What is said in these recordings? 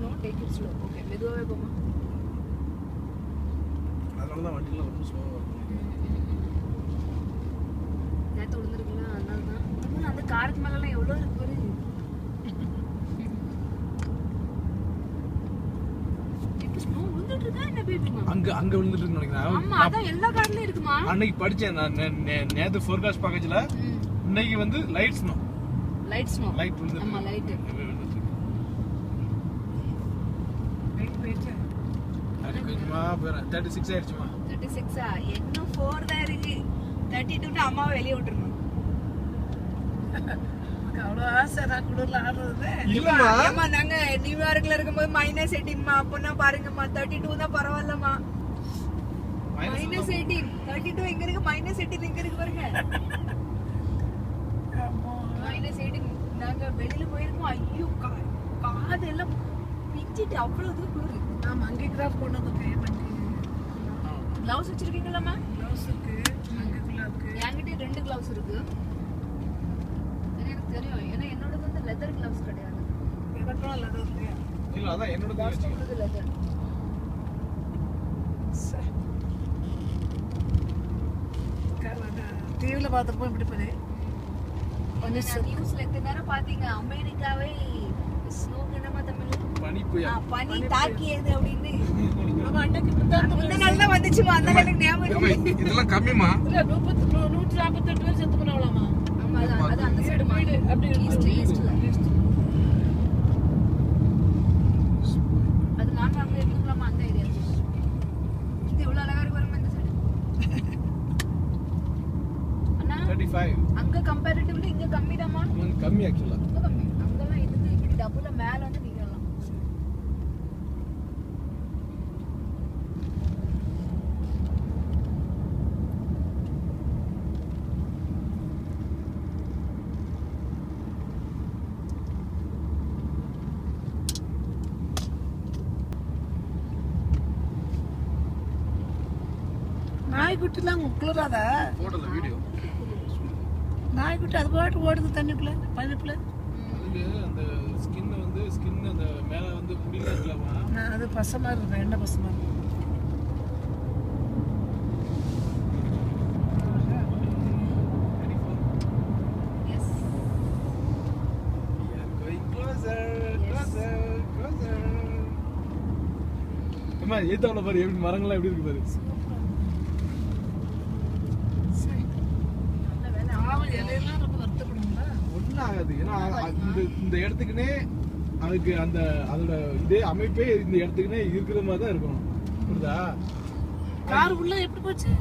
Slow take it slow. Okay மெதுவாவே போமா. அதனால தான் வண்டில ரொம்ப ஸ்லோவா இருக்கும். நேத்து விழுந்துருக்கீங்களா? அதனால தான். அந்த காருக்கு மேலலாம் எவ்வளோ இருக்கு பாரு. இப்போ ஸ்னோ விழுந்துட்டு இருக்கா என்ன பேபிமா? அங்க விழுந்துட்டு இருக்குன்னு நினைக்கிறேன். ஆமா அதான் எல்லா கார்லயும் இருக்குமா. அன்னைக்கு படிச்சேன் நான் நேத்து ஃபோர்காஸ்ட் பேக்கேஜ்ல. இன்னைக்கு வந்து லைட் ஸ்னோ விழுந்துட்டு. ஆமா லைட் போயிடுச்சு. அது கொஞ்சமா 36 ஆயிடுச்சுமா. 36 இன்னும் 4 தான் இருக்கு. 32 அம்மாவை வெளியே விட்டுறணும். அவ்வளோ ஆசை நான் குளிர்ல ஆடுறது. இல்லம்மா அம்மா நாங்க நியூயார்க்ல இருக்கும்போது -18மா அப்பனா பாருங்கம்மா 32 தான் பரவாயில்லம்மா. -18 32 எங்க இருக்கு? -18 எங்க இருக்கு பாருங்க. -18 நாங்க வெளியில போயிருக்கோம். ஐயோ காதெல்லாம் பிஞ்சிட்டு அவ்வளவு குளிர். நான் மங்கி கிராஃப்ட் கொண்டு வந்திருக்கேன். கிளவுஸ் வச்சிருக்கீங்களாம்மா? க்ளவுஸ் இருக்கு, மங்கிக்குள்ள இருக்கு. என்கிட்ட 2 கிளவுஸ் இருக்கு. எனக்கு தெரியும். ஏன்னா என்னோடது வந்து லெதர் கிளவுஸ் கிடையாது. எனக்கும் லெதர் இல்லையா? இல்ல அதான் என்னோட பாஸ்ட் உள்ளது லெதர். டிவியில் பார்த்துருப்போம் இப்படி பண்ணி. நியூஸ்ல எத்தனை நேரம் பாத்தீங்க? அமெரிக்காவை ஸ்னோ என்னமா தமிழ்ல பனி தாக்கியது அப்படின்னு. ஆமா அன்னைக்கு அந்த நாள் தான் வந்துச்சுமா. அந்த நாள் எனக்கு ஞாபகம் இருக்கு. இதெல்லாம் கம்மிமா. 148 பேர் செத்து போனாங்களாமா. ஆமா அது அந்த சைடு வீடு அப்படி ஈஸ்ட்ல அது நாங்க அங்க இருக்கலாமா அந்த ஏரியா. இது எவ்வளவு அழகா இருக்கு பாருங்க இந்த சைடு. அண்ணா 35 அங்க கம்பேரிட்டிவ்லி இங்க கம்மிதாமா. கம்மி ஆக்சுவலா. ரொம்ப கம்மி. அங்கெல்லாம் இதுக்கு இப்படி டபுள்ல மேல வந்து நிக்கலாம். நாய்க்குட்டிலாம் குளிராத. போடல வீடியோ. நாய்க்குட்டி அது பாட்டு ஓடுது தண்ணிக்குள்ள பைப்புல. அதுல அந்த ஸ்கின் அந்த மேல வந்து முடியல இருக்கலாமா. அது பசை மாதிரி இருக்கும், எண்ணெய் பசை மாதிரி. எஸ் அம்மா ஏத்தாவல பாரு எப்படி மரங்கள்லாம் எப்படி இருக்கு பாரு. இலையெல்லாம் ரொம்ப வருத்தப்படுங்களா? ஒன்றும் ஆகாது. ஏன்னா இந்த இடத்துக்குன்னே அதுக்கு அதோட இதே அமைப்பே இந்த இடத்துக்குன்னே இருக்கிற மாதிரி தான் இருக்கணும். புரியுதா? கார் உள்ள எப்படி போச்சு?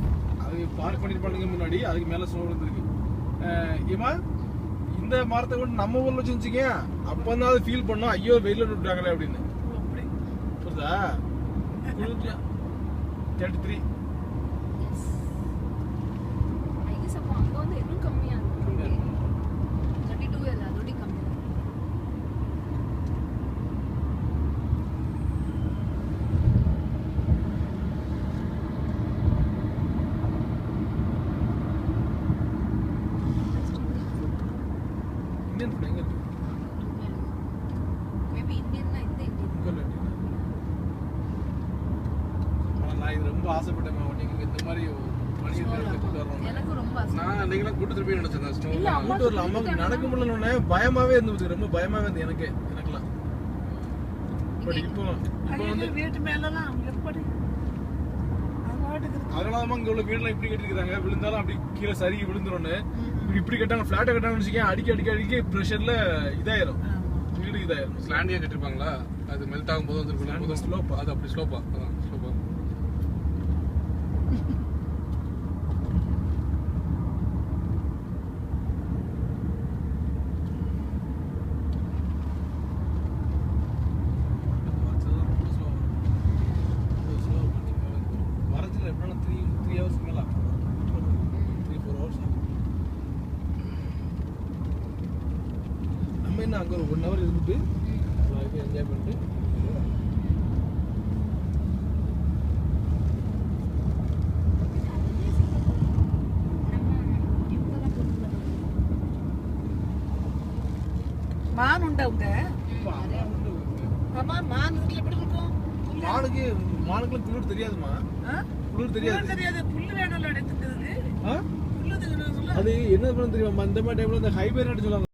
அது பார்க் பண்ணிருப்பானுங்க முன்னாடி. அதுக்கு மேல ஸ்னோ விழுந்துருக்கு. ஏமா இந்த மரத்தை கொண்டு நம்ம ஊர்ல வச்சுருச்சிங்க. அப்பதான் அது ஃபீல் பண்ணோம், ஐயோ வெயில விட்டுட்டாங்களே அப்படின்னு. புரியுதா? 33 அங்க வந்து இன்னும் கம்மியா இருக்கு. 32 இல்ல அதோட கம்மி. இந்தியன் ஃபுட் எங்க இருக்கு? மேபி இந்தியன்னா இந்த இந்தியன். நான் இது ரொம்ப ஆசைப்பட்டேன். நீங்க இந்த மாதிரி எனக்கு ரொம்ப நான் நீங்களாம் கூட்டு திருப்பி நினைச்சேன். இல்ல அம்மாவுக்கு நடக்க முடியலன்னு பயமாவே இருந்துச்சு. ரொம்ப பயமாவே இருந்தது எனக்குலாம். பட் இப்போ வந்து வீட்டு மேலாம் எப்படி அதனாலதான் இங்க உள்ள வீடுலாம் இப்படி கட்டிருக்காங்க. விழுந்தாலும் அப்படி கீழே சரி விழுந்துரும்னு இப்படி கட்டாங்க. ஃபிளாட்டா கட்டாங்கன்னு வச்சுக்கேன், அடிக்க ப்ரெஷர்ல இதாயிரும். வீடு இதாயிரும். ஸ்லாண்டியா கட்டிருப்பாங்களா? அது மெல்ட் ஆகும் போது வந்து ஸ்லோப்பா. அது அப்படி ஸ்லோப்பா. ஸ்லோப்பா. வரதுல எப்படின்னா 3 hours மேல 3-4 hours. நம்ம என்ன அங்க ஒரு 1 hour இருந்துட்டு என்ஜாய் பண்ணிட்டு மான் உண்டா உங்க? ஆமா மானுக்கு எப்படி இருக்கும் மானுக்குலாம் குளிர் தெரியாதுமா. குளிர் தெரியாது. தெரியாது. புல்லு வேணும்ல எடுத்துக்கிறதுக்கு. புல்லு அது என்ன பண்ண தெரியுமா? இந்த மாதிரி டைம்ல இந்த ஹைபர்னேட் சொல்லுவாங்க.